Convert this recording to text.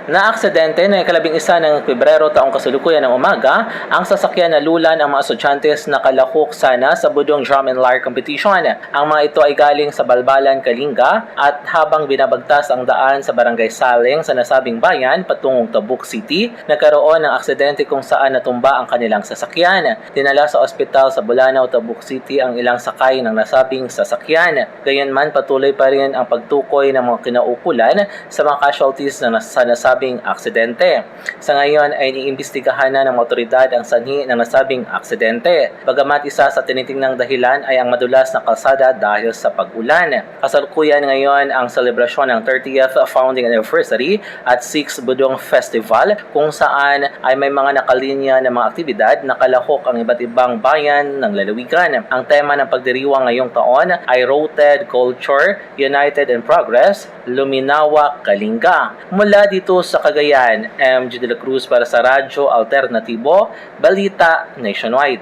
Naaksidente na ikalabing-isa ng Pebrero taong kasalukuyan ng umaga ang sasakyan na lulan ang mga estudyantes na kalahok sana sa Budong Drum and Lyre Competition. Ang mga ito ay galing sa Balbalan, Kalinga at habang binabagtas ang daan sa Barangay Saling sa nasabing bayan patungong Tabuk City, nagkaroon ng aksidente kung saan natumba ang kanilang sasakyan. Dinala sa ospital sa Bulanao, Tabuk City ang ilang sakay ng nasabing sasakyan. Gayunman patuloy pa rin ang pagtukoy ng mga kinaukulan sa mga casualties na sa nasabing aksidente. Sa ngayon ay iniimbestigahan na ng otoridad ang sanhi ng nasabing aksidente. Bagamat isa sa tinitingnang dahilan ay ang madulas na kalsada dahil sa pag-ulan. Kasalukuyan ngayon ang selebrasyon ng 30th founding anniversary at 6th Budong Festival kung saan ay may mga nakalinya na mga aktibidad na kalahok ang iba't ibang bayan ng lalawigan. Ang tema ng pagdiriwang ngayong taon ay Rooted Culture, United in Progress, Luminawa, Kalinga. Mula dito sa Cagayan, MG de la Cruz para sa Radyo Alternatibo, Balita Nationwide.